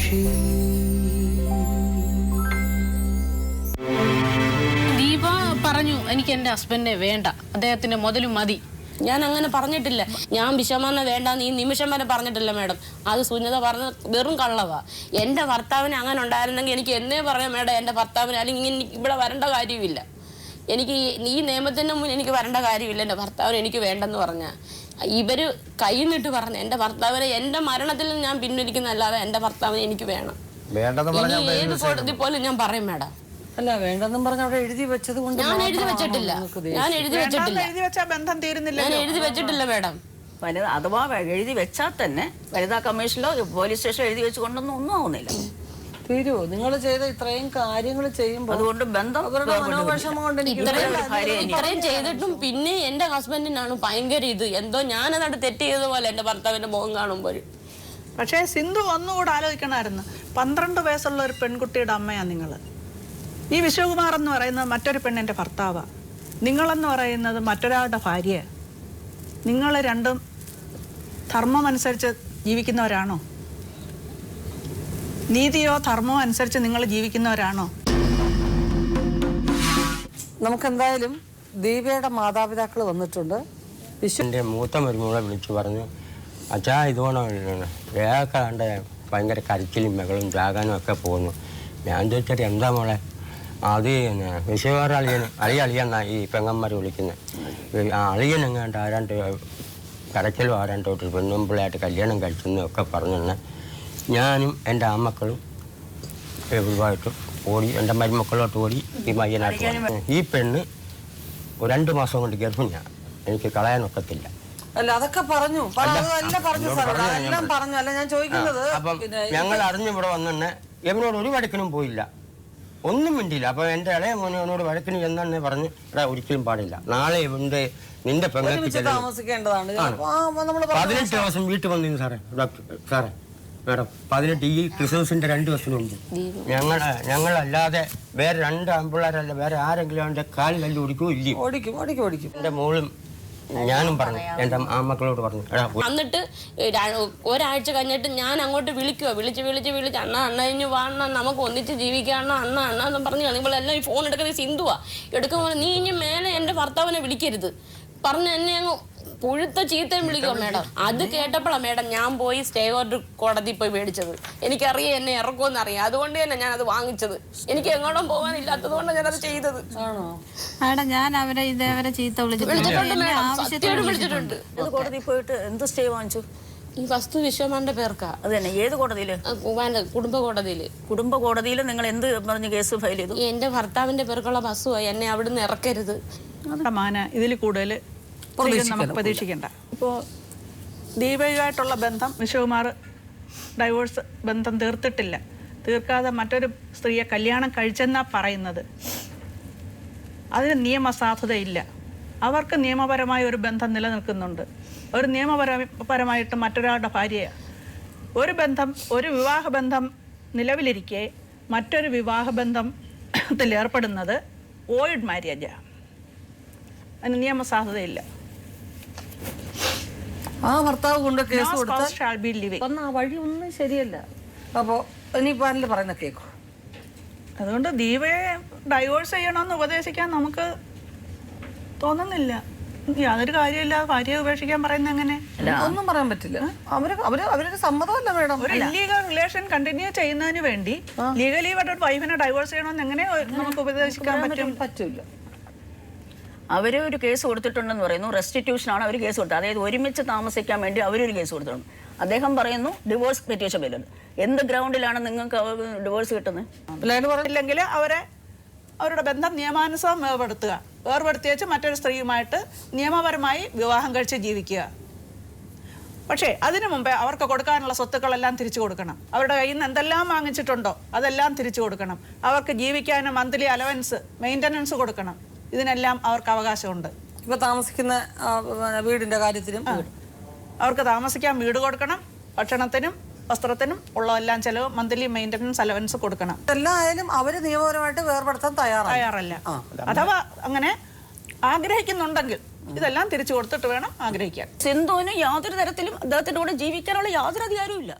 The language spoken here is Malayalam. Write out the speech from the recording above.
ദീപ പറഞ്ഞു എനിക്ക് എൻ്റെ ഹസ്ബൻഡിനെ വേണ്ട, അദ്ദേഹത്തിന്റെ മുതലും മതി. ഞാൻ അങ്ങനെ പറഞ്ഞിട്ടില്ല. ഞാൻ വിഷമന്ന വേണ്ടാന്ന് ഈ നിമിഷം വരെ പറഞ്ഞിട്ടില്ല മാഡം. അത് സുനിത പറഞ്ഞ വെറും കള്ളവാ. എൻ്റെ ഭർത്താവിന് അങ്ങനെ ഉണ്ടായിരുന്നെങ്കിൽ എനിക്ക് എന്നേ പറയാം മാഡം, എൻ്റെ ഭർത്താവിന് അല്ലെങ്കിൽ ഇവിടെ വരേണ്ട കാര്യമില്ല. എനിക്ക് ഈ നിയമത്തിൻ്റെ മുന്നിൽ എനിക്ക് വരേണ്ട കാര്യമില്ല. എൻ്റെ ഭർത്താവിന് എനിക്ക് വേണ്ടെന്ന് പറഞ്ഞാൽ ഇവർ കൈന്നിട്ട് പറഞ്ഞു എൻ്റെ ഭർത്താവിനെ എൻ്റെ മരണത്തിൽ ഞാൻ പിൻവലിക്കുന്നല്ലാതെ എൻ്റെ ഭർത്താവിനെ എനിക്ക് വേണം. ഏത് കോടതി പോലും ഞാൻ പറയും മാഡം. അല്ല വേണ്ടെന്നും പറഞ്ഞ അവിടെ എഴുതി വെച്ചത് കൊണ്ട് ഞാൻ എഴുതി വെച്ചിട്ടില്ല. ഞാൻ എഴുതി വെച്ചിട്ടില്ല. ഞാൻ എഴുതി വെച്ചിട്ടില്ല മാഡം. അഥവാ എഴുതി വെച്ചാൽ തന്നെ വനിതാ കമ്മീഷനിലോ പോലീസ് സ്റ്റേഷനിലോ എഴുതി വെച്ചുകൊണ്ടൊന്നും ഒന്നും ആവുന്നില്ല. തീരുവോ നിങ്ങൾ ചെയ്ത ഇത്രയും കാര്യങ്ങൾ ചെയ്യുമ്പോൾ അതുകൊണ്ട് ബന്ധം മനോവിഷമം കൊണ്ട് ഇത്രയും ചെയ്തിട്ടും പിന്നെ എന്റെ ഹസ്ബൻഡിനാണ് ഭയങ്കര ഇത് എന്തോ ഞാനത് തെറ്റ് ചെയ്ത പോലെ എന്റെ ഭർത്താവിന്റെ മുഖം കാണുമ്പോൾ. പക്ഷേ സിന്ധു ഒന്നുകൂടെ ആലോചിക്കണമായിരുന്നു. 12 വയസ്സുള്ള ഒരു പെൺകുട്ടിയുടെ അമ്മയാണ് നിങ്ങൾ. ഈ വിശ്വകുമാർ എന്ന് പറയുന്നത് മറ്റൊരു പെണ്ണിന്റെ ഭർത്താവാണ്. നിങ്ങളെന്ന് പറയുന്നത് മറ്റൊരാളുടെ ഭാര്യ. നിങ്ങൾ രണ്ടും ധർമ്മം അനുസരിച്ച് ജീവിക്കുന്നവരാണോ? നീതിയോ ധർമ്മമോ അനുസരിച്ച് നിങ്ങൾ ജീവിക്കുന്നവരാണോ? നമുക്കെന്തായാലും ദീപയുടെ മാതാപിതാക്കൾ വന്നിട്ടുണ്ട്. എൻ്റെ മൂത്ത മരുമകളെ വിളിച്ചു പറഞ്ഞു, അച്ഛാ ഇതുകൊണ്ട് വേഗക്കാണ്ട് ഭയങ്കര കരച്ചിലും മകളും ജാകാനും ഒക്കെ പോകുന്നു. ഞാൻ ചോദിച്ചിട്ട് എന്താ മോളെ? അത് വിഷയവാറ അളിയെന്നാ ഈ പെങ്ങന്മാർ വിളിക്കുന്നത്. അളിയൻ എങ്ങാണ്ട് ആരാണ്ട് കരച്ചിലും ആരാണ്ട് തൊട്ട് പെണ്ണുമ്പിള്ളയായിട്ട് കല്യാണം കഴിച്ചെന്നൊക്കെ പറഞ്ഞു. ഞാനും എൻ്റെ ആമക്കളും ഇതുമായിട്ട് ഓടി, എൻ്റെ മരുമക്കളോട്ട് ഓടി ഈ മയ്യനായിട്ട്. ഈ പെണ്ണ് 2 മാസം കൊണ്ട് ഗർഭിണിയാണ്. എനിക്ക് കളയാനൊക്കത്തില്ല. അല്ല അതൊക്കെ പറഞ്ഞു. അപ്പം ഞങ്ങൾ അറിഞ്ഞു ഇവിടെ വന്നെ എവനോട് ഒരു വഴക്കിനും പോയില്ല, ഒന്നും മിണ്ടിയില്ല. അപ്പൊ എൻ്റെ ഇളയ മോനോട് വഴക്കിന് ചെന്നെ പറഞ്ഞ് ഇവിടെ ഒരിക്കലും പാടില്ല, നാളെ നിന്റെ പെങ്ങൾക്ക് 18 ദിവസം വീട്ടിൽ വന്നിരുന്നു സാറേ. സാറേ മാഡം 18 ഈ ക്രിസ്മസിന്റെ 2 ദിവസം മുമ്പ് ഞങ്ങളല്ലാതെ വേറെ 2 ആമ്പിള്ളേരല്ല വേറെ ആരെങ്കിലും അവന്റെ കാല് കല്ല് ഓടിക്കുമോ ഇല്ലയോ? ഓടിക്കും. എൻ്റെ മോളും ഞാനും പറഞ്ഞു, എൻ്റെ ആമക്കളോട് പറഞ്ഞു. എന്നിട്ട് ഒരാഴ്ച കഴിഞ്ഞിട്ട് ഞാൻ അങ്ങോട്ട് വിളിച്ച് അണ്ണ വാ അണ്ണ നമുക്ക് ഒന്നിച്ച് ജീവിക്കാം അണ്ണ എന്ന് പറഞ്ഞു. നിങ്ങളെല്ലാം ഈ ഫോൺ എടുക്കുന്നത് സിന്ധുവാ. എടുക്കുമ്പോൾ നീ ഇനി മേലെ എൻ്റെ ഭർത്താവിനെ വിളിക്കരുത് പറഞ്ഞ് എന്നെ അങ്ങ് പുഴുത്ത ചീത്തയും വിളിക്കുക മാഡം. അത് കേട്ടപ്പോഴാണ് മാഡം ഞാൻ പോയി സ്റ്റേ ഓർഡർ കോടതി പോയി മേടിച്ചത്. എനിക്കറിയാം എന്നെ ഇറക്കുമെന്ന് അറിയാം, അതുകൊണ്ട് തന്നെ ഞാനത് വാങ്ങിച്ചത്. എനിക്ക് എങ്ങോട്ടും പോകാനില്ലാത്തത് കൊണ്ടാണ് ഞാനത് ചെയ്തത്. മാഡം ഞാൻ ഇതേവരെ ചീത്ത വിളിച്ചിട്ടുണ്ട്. കോടതി പോയിട്ട് എന്ത് സ്റ്റേ വാങ്ങിച്ചു? ഈ വസ്തു വിശ്വമാന്റെ പേർക്കാ. അത് തന്നെ. ഏത് കോടതിയില്? കുടുംബ കോടതിയില്. കുടുംബ കോടതിയിൽ നിങ്ങൾ എന്ത് പറഞ്ഞ് കേസ് ഫയൽ ചെയ്തു? എന്റെ ഭർത്താവിന്റെ പേർക്കുള്ള ബസ്സുമായി എന്നെ അവിടുന്ന് ഇറക്കരുത്. ഇതിൽ കൂടുതൽ നമുക്ക് പ്രതീക്ഷിക്കണ്ട. ഇപ്പോൾ ദീപയുമായിട്ടുള്ള ബന്ധം വിശ്വകുമാർ ഡൈവോഴ്സ് ബന്ധം തീർക്കാതെ മറ്റൊരു സ്ത്രീയെ കല്യാണം കഴിച്ചെന്നാ പറയുന്നത്. അതിന് നിയമസാധുതയില്ല. അവർക്ക് നിയമപരമായ ഒരു ബന്ധം നിലനിൽക്കുന്നുണ്ട്. ഒരു നിയമപരമായിട്ട് മറ്റൊരാളുടെ ഭാര്യയാണ്. ഒരു വിവാഹബന്ധം നിലവിലിരിക്കെ മറ്റൊരു വിവാഹബന്ധത്തിൽ ഏർപ്പെടുന്നത് വോയിഡ് മാര്യേജാണ്. അതിന് നിയമസാധുതയില്ല. ആ ഭർത്താവ് കൊണ്ട് കേസ് കൊടുത്ത ആ വഴി ഒന്നും ശരിയല്ല. അപ്പോൾ ഇനിയിപ്പോൾ ആരിൽ പറയുന്ന കേൾക്കും. അതുകൊണ്ട് ദീപയെ ഡൈവോഴ്സ് ചെയ്യണമെന്ന് ഉപദേശിക്കാൻ നമുക്ക് തോന്നുന്നില്ല. യാതൊരു കാര്യമില്ല. ഭാര്യയെ ഉപേക്ഷിക്കാൻ പറയുന്നത് എങ്ങനെ? ഒന്നും പറയാൻ പറ്റില്ല. അവരുടെ സമ്മതമല്ല മേഡം. ഒരു ഇല്ലീഗൽ റിലേഷൻ കണ്ടിന്യൂ ചെയ്യുന്നതിന് വേണ്ടി ലീഗലി വൈഫിനെ ഡൈവോഴ്സ് ചെയ്യണമെന്ന് എങ്ങനെ നമുക്ക് ഉപദേശിക്കാൻ പറ്റില്ല. അവർ ഒരു കേസ് കൊടുത്തിട്ടുണ്ടെന്ന് പറയുന്നു. റെസ്റ്റിറ്റ്യൂഷനാണ് അവർ കേസ് കൊടുത്തത്. അതായത് ഒരുമിച്ച് താമസിക്കാൻ വേണ്ടി അവരൊരു കേസ് കൊടുത്തിട്ടുണ്ട്. അദ്ദേഹം പറയുന്നു ഡിവോഴ്സ് പെറ്റീഷൻ വരുന്നത്. എന്ത് ഗ്രൗണ്ടിലാണ് നിങ്ങൾക്ക് ഡിവോഴ്സ് കിട്ടുന്നത്? ഇല്ലെങ്കിൽ അവരുടെ ബന്ധം നിയമാനുസൃതം വേർപെടുത്തിയേച്ച് മറ്റൊരു സ്ത്രീയുമായിട്ട് നിയമപരമായി വിവാഹം കഴിച്ച് ജീവിക്കുക. പക്ഷേ അതിനു മുമ്പേ അവർക്ക് കൊടുക്കാനുള്ള സ്വത്തുക്കളെല്ലാം തിരിച്ചു കൊടുക്കണം. അവരുടെ കയ്യിൽ നിന്ന് എന്തെല്ലാം വാങ്ങിച്ചിട്ടുണ്ടോ അതെല്ലാം തിരിച്ചു കൊടുക്കണം. അവർക്ക് ജീവിക്കാനും മന്ത്ലി അലവൻസ് മെയിൻ്റനൻസ് കൊടുക്കണം. ഇതിനെല്ലാം അവർക്ക് അവകാശമുണ്ട്. ഇപ്പൊ താമസിക്കുന്ന വീടിന്റെ കാര്യത്തിലും അവർക്ക് താമസിക്കാൻ വീട് കൊടുക്കണം. ഭക്ഷണത്തിനും വസ്ത്രത്തിനും ഉള്ളതെല്ലാം ചെലവ് മന്ത്ലി മെയിൻ്റനൻസ് അലവൻസ് കൊടുക്കണം. എല്ലായാലും അവര് നിയമപരമായിട്ട് വേർപെടുത്താൻ തയ്യാറല്ല. അഥവാ അങ്ങനെ ആഗ്രഹിക്കുന്നുണ്ടെങ്കിൽ ഇതെല്ലാം തിരിച്ചു കൊടുത്തിട്ട് വേണം ആഗ്രഹിക്കാൻ. സിന്ധുവിന് യാതൊരു തരത്തിലും അദ്ദേഹത്തിന്റെ കൂടെ ജീവിക്കാനുള്ള യാതൊരു അധികാരവും ഇല്ല.